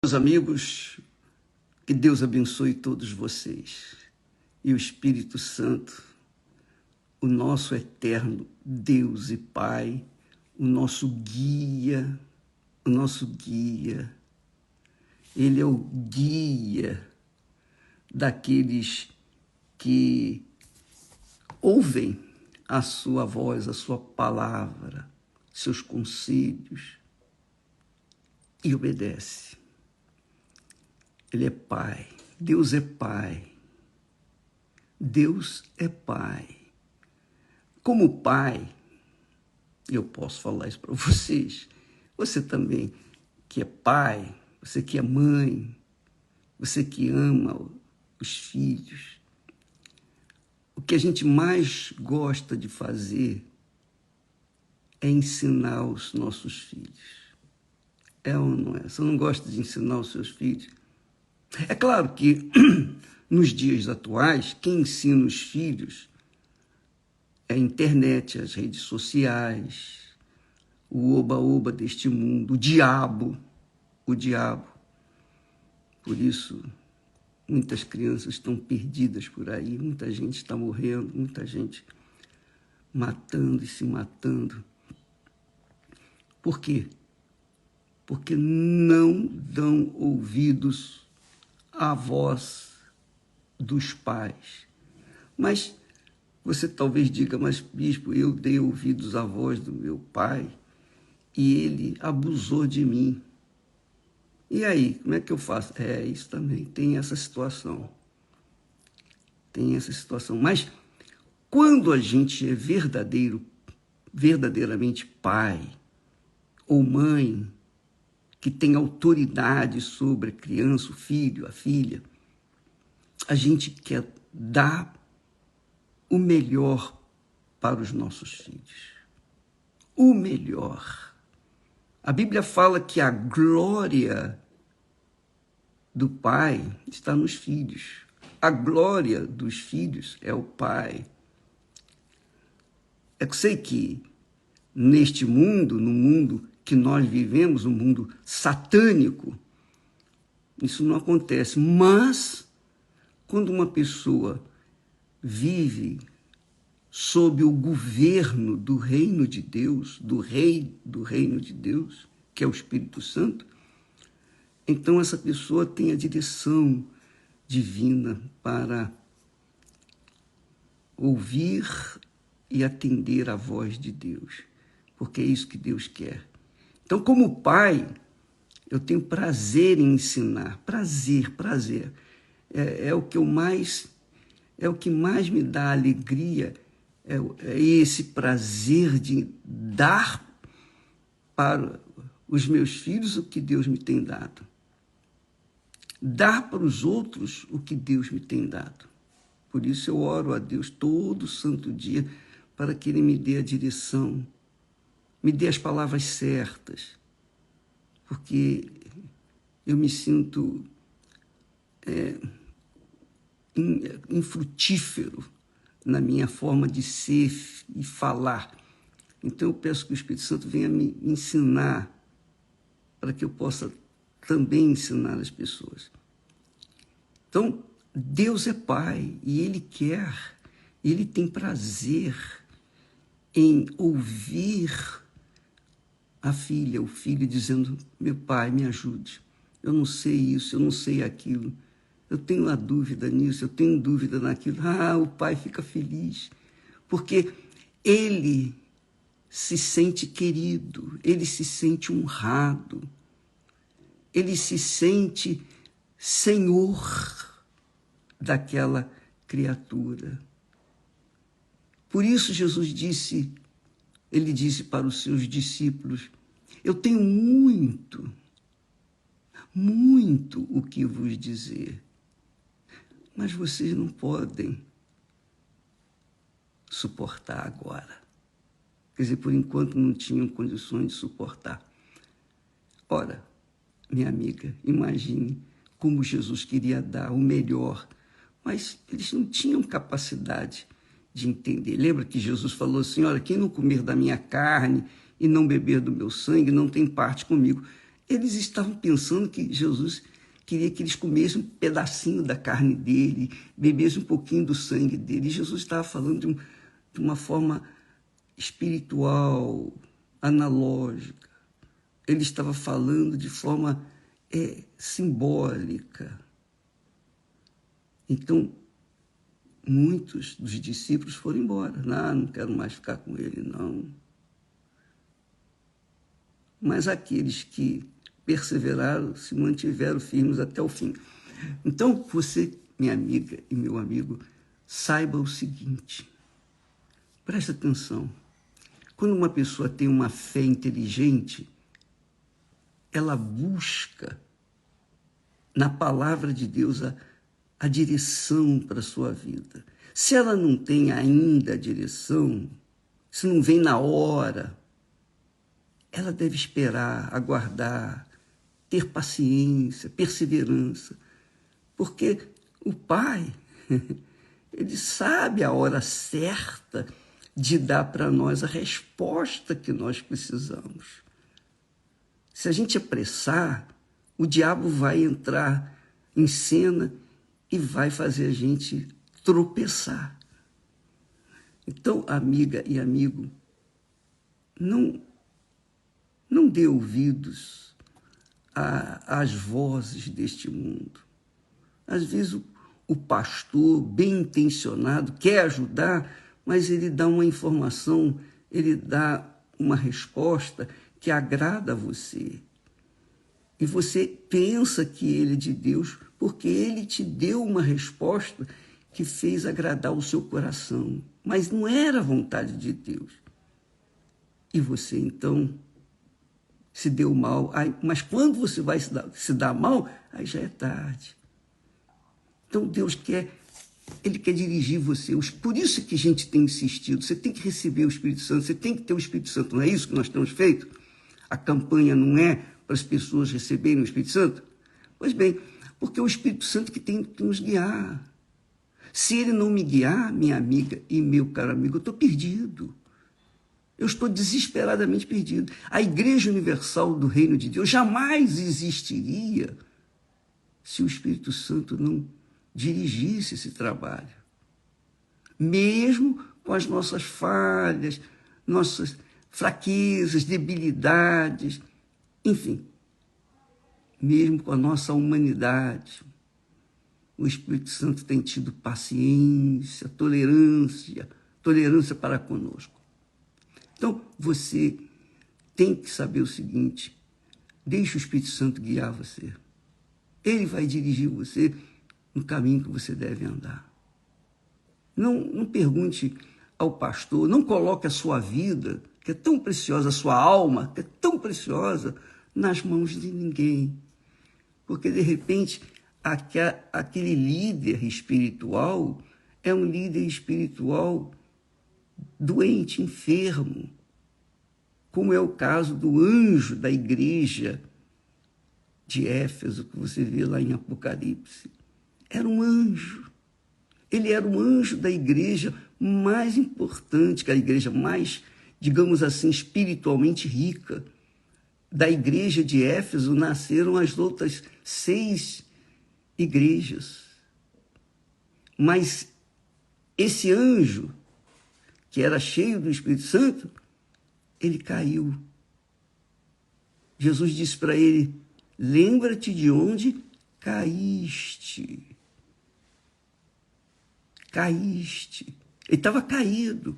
Meus amigos, que Deus abençoe todos vocês e o Espírito Santo, o nosso eterno Deus e Pai, o nosso guia, Ele é o guia daqueles que ouvem a sua voz, a sua palavra, seus conselhos e obedecem. Ele é Pai, Deus é Pai, Deus é Pai. Como Pai, eu posso falar isso para vocês, você também que é pai, você que é mãe, você que ama os filhos, o que a gente mais gosta de fazer é ensinar os nossos filhos. É ou não é? Você não gosta de ensinar os seus filhos? É claro que, nos dias atuais, quem ensina os filhos é a internet, as redes sociais, o oba-oba deste mundo, o diabo. Por isso, muitas crianças estão perdidas por aí, muita gente está morrendo, muita gente matando e se matando. Por quê? Porque não dão ouvidos à voz dos pais. Mas você talvez diga, mas bispo, eu dei ouvidos à voz do meu pai e ele abusou de mim. E aí, como é que eu faço? É, isso também, tem essa situação. Mas quando a gente é verdadeiramente pai ou mãe, que tem autoridade sobre a criança, o filho, a filha, a gente quer dar o melhor para os nossos filhos. O melhor. A Bíblia fala que a glória do pai está nos filhos. A glória dos filhos é o pai. Eu sei que neste mundo, no mundo que nós vivemos, um mundo satânico, isso não acontece. Mas, quando uma pessoa vive sob o governo do reino de Deus, do rei do reino de Deus, que é o Espírito Santo, então essa pessoa tem a direção divina para ouvir e atender à voz de Deus, porque é isso que Deus quer. Então, como pai, eu tenho prazer em ensinar, prazer. É o que mais me dá alegria, é esse prazer de dar para os meus filhos o que Deus me tem dado. Dar para os outros o que Deus me tem dado. Por isso eu oro a Deus todo santo dia para que Ele me dê a direção, me dê as palavras certas, porque eu me sinto infrutífero na minha forma de ser e falar. Então eu peço que o Espírito Santo venha me ensinar para que eu possa também ensinar as pessoas. Então, Deus é Pai e Ele tem prazer em ouvir a filha, o filho dizendo, meu pai, me ajude. Eu não sei isso, eu não sei aquilo. Eu tenho uma dúvida nisso, eu tenho dúvida naquilo. O pai fica feliz, porque ele se sente querido, ele se sente honrado, ele se sente senhor daquela criatura. Por isso Jesus disse, ele disse para os seus discípulos, eu tenho muito o que vos dizer, mas vocês não podem suportar agora. Quer dizer, por enquanto não tinham condições de suportar. Ora, minha amiga, imagine como Jesus queria dar o melhor, mas eles não tinham capacidade de entender. Lembra que Jesus falou assim, olha, quem não comer da minha carne e não beber do meu sangue não tem parte comigo. Eles estavam pensando que Jesus queria que eles comessem um pedacinho da carne dele, bebessem um pouquinho do sangue dele. E Jesus estava falando de uma forma espiritual, analógica. Ele estava falando de forma simbólica. Então, muitos dos discípulos foram embora. Não quero mais ficar com ele, não. Mas aqueles que perseveraram, se mantiveram firmes até o fim. Então, você, minha amiga e meu amigo, saiba o seguinte, presta atenção. Quando uma pessoa tem uma fé inteligente, ela busca na palavra de Deus a direção para a sua vida. Se ela não tem ainda a direção, se não vem na hora, ela deve esperar, aguardar, ter paciência, perseverança, porque o Pai, ele sabe a hora certa de dar para nós a resposta que nós precisamos. Se a gente apressar, o diabo vai entrar em cena e vai fazer a gente tropeçar. Então, amiga e amigo, não dê ouvidos às vozes deste mundo. Às vezes o pastor, bem intencionado, quer ajudar, mas ele dá uma informação, ele dá uma resposta que agrada a você. E você pensa que ele é de Deus, porque ele te deu uma resposta que fez agradar o seu coração. Mas não era a vontade de Deus. E você, então, se deu mal. Mas quando você vai se dar mal, aí já é tarde. Então, Deus Ele quer dirigir você. Por isso que a gente tem insistido. Você tem que receber o Espírito Santo, você tem que ter o Espírito Santo. Não é isso que nós temos feito? A campanha não é para as pessoas receberem o Espírito Santo? Pois bem, porque é o Espírito Santo que tem que nos guiar. Se ele não me guiar, minha amiga e meu caro amigo, eu estou perdido. Eu estou desesperadamente perdido. A Igreja Universal do Reino de Deus jamais existiria se o Espírito Santo não dirigisse esse trabalho. Mesmo com as nossas falhas, nossas fraquezas, debilidades, enfim, mesmo com a nossa humanidade, o Espírito Santo tem tido paciência, tolerância para conosco. Então, você tem que saber o seguinte, deixe o Espírito Santo guiar você. Ele vai dirigir você no caminho que você deve andar. Não pergunte ao pastor, não coloque a sua vida, que é tão preciosa, a sua alma, que é tão preciosa, nas mãos de ninguém. Porque, de repente, aquele líder espiritual é um líder espiritual doente, enfermo, como é o caso do anjo da igreja de Éfeso, que você vê lá em Apocalipse. Era um anjo. Ele era um anjo da igreja mais importante, que a igreja mais, digamos assim, espiritualmente rica. Da igreja de Éfeso nasceram as outras 6 igrejas. Mas esse anjo, que era cheio do Espírito Santo, ele caiu. Jesus disse para ele, lembra-te de onde caíste. Caíste. Ele estava caído,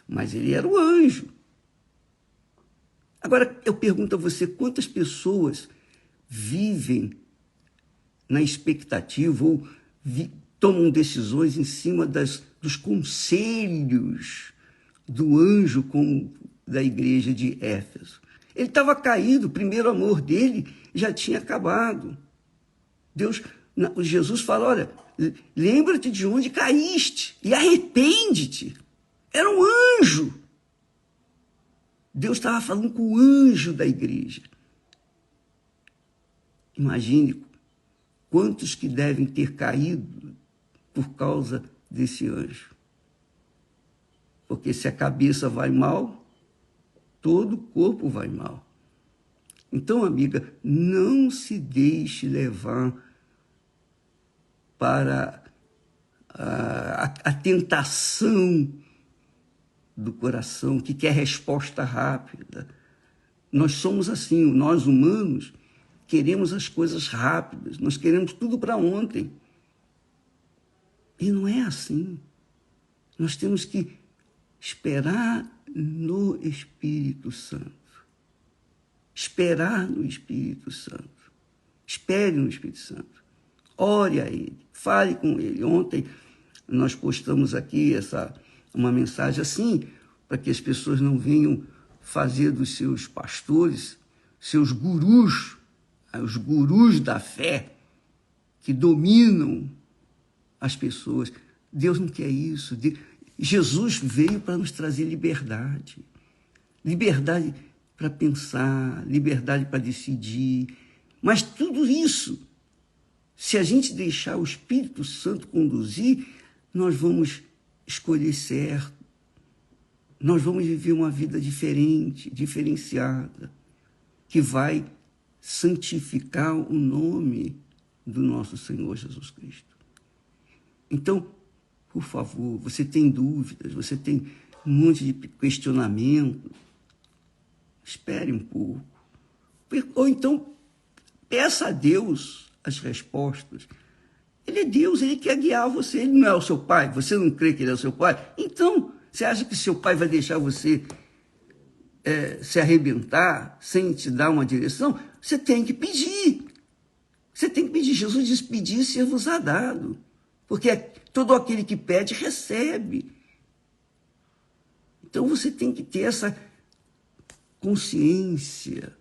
mas ele era o anjo. Agora, eu pergunto a você, quantas pessoas vivem na expectativa ou tomam decisões em cima dos conselhos do anjo da igreja de Éfeso? Ele estava caído, o primeiro amor dele já tinha acabado. Jesus fala, olha, lembra-te de onde caíste e arrepende-te. Era um anjo. Deus estava falando com o anjo da igreja. Imagine quantos que devem ter caído por causa desse anjo. Porque se a cabeça vai mal, todo o corpo vai mal. Então, amiga, não se deixe levar para a tentação do coração que quer resposta rápida. Nós somos assim, nós humanos queremos as coisas rápidas, nós queremos tudo para ontem. E não é assim. Nós temos que esperar no Espírito Santo. Esperar no Espírito Santo. Espere no Espírito Santo. Ore a Ele, fale com Ele. Ontem nós postamos aqui uma mensagem assim, para que as pessoas não venham fazer dos seus pastores, seus gurus, os gurus da fé, que dominam as pessoas. Deus não quer isso. Jesus veio para nos trazer liberdade. Liberdade para pensar, liberdade para decidir. Mas tudo isso, se a gente deixar o Espírito Santo conduzir, nós vamos escolher certo. Nós vamos viver uma vida diferente, diferenciada, que vai santificar o nome do nosso Senhor Jesus Cristo. Então, por favor, você tem dúvidas, você tem um monte de questionamento, espere um pouco. Ou então, peça a Deus as respostas. Ele é Deus, Ele quer guiar você. Ele não é o seu pai, você não crê que Ele é o seu pai? Então, você acha que seu pai vai deixar você se arrebentar sem te dar uma direção? Você tem que pedir. Você tem que pedir. Jesus diz, pedir ser-vos-á dado. Porque todo aquele que pede, recebe. Então você tem que ter essa consciência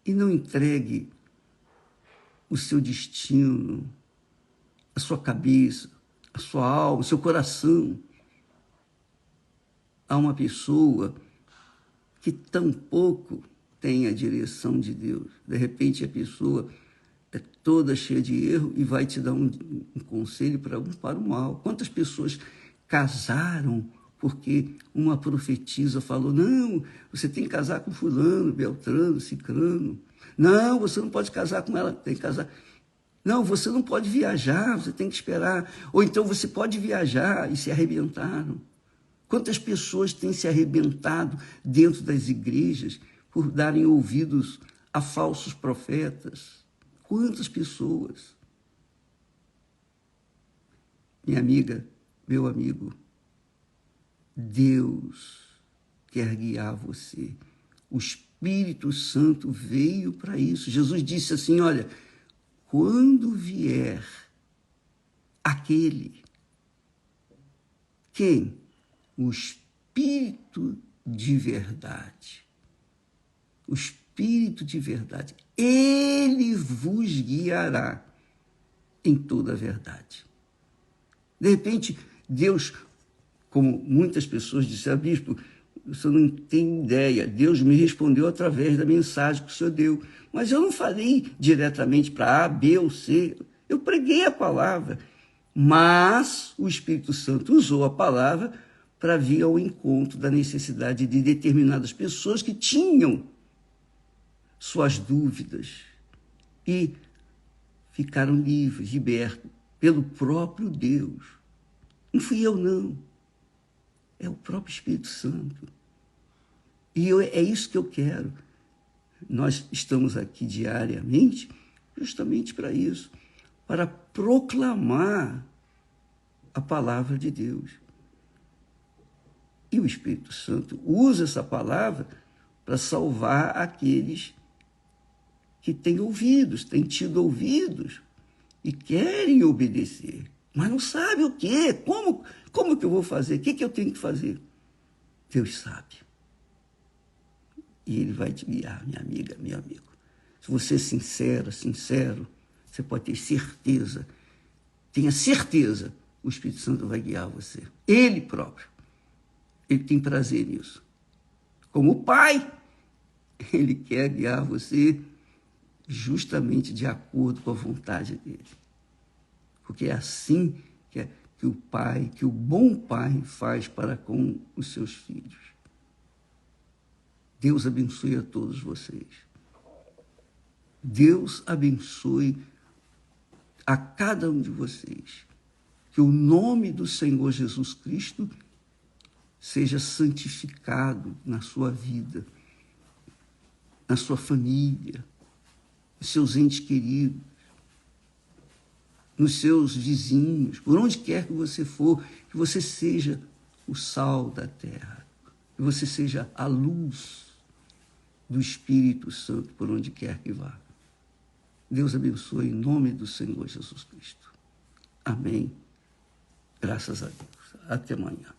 e não entregue o seu destino, a sua cabeça, a sua alma, o seu coração a uma pessoa que tampouco tem a direção de Deus. De repente a pessoa é toda cheia de erro e vai te dar um conselho para o mal. Quantas pessoas casaram porque uma profetisa falou, não, você tem que casar com fulano, beltrano, cicrano. Não, você não pode casar com ela, tem que casar. Não, você não pode viajar, você tem que esperar. Ou então você pode viajar e se arrebentaram. Quantas pessoas têm se arrebentado dentro das igrejas por darem ouvidos a falsos profetas? Quantas pessoas? Minha amiga, meu amigo, Deus quer guiar você. O Espírito Santo veio para isso. Jesus disse assim, olha, quando vier aquele, quem? O Espírito de verdade. O Espírito de verdade. Ele vos guiará em toda a verdade. De repente, Deus, como muitas pessoas disseram, bispo, o senhor não tem ideia, Deus me respondeu através da mensagem que o senhor deu. Mas eu não falei diretamente para A, B ou C, eu preguei a palavra. Mas o Espírito Santo usou a palavra para vir ao encontro da necessidade de determinadas pessoas que tinham suas dúvidas e ficaram livres, libertos pelo próprio Deus. Não fui eu, não. É o próprio Espírito Santo. E é isso que eu quero. Nós estamos aqui diariamente justamente para isso, para proclamar a palavra de Deus. E o Espírito Santo usa essa palavra para salvar aqueles que têm ouvidos, têm tido ouvidos e querem obedecer, mas não sabem o quê? Como que eu vou fazer? O que eu tenho que fazer? Deus sabe. E Ele vai te guiar, minha amiga, meu amigo. Se você é sincero, você pode ter certeza, tenha certeza, o Espírito Santo vai guiar você. Ele próprio. Ele tem prazer nisso. Como Pai, Ele quer guiar você justamente de acordo com a vontade dEle. Porque é assim que o Pai, que o bom Pai faz para com os seus filhos. Deus abençoe a todos vocês. Deus abençoe a cada um de vocês. Que o nome do Senhor Jesus Cristo seja santificado na sua vida, na sua família, nos seus entes queridos, nos seus vizinhos, por onde quer que você for, que você seja o sal da terra, que você seja a luz do Espírito Santo por onde quer que vá. Deus abençoe em nome do Senhor Jesus Cristo. Amém. Graças a Deus. Até amanhã.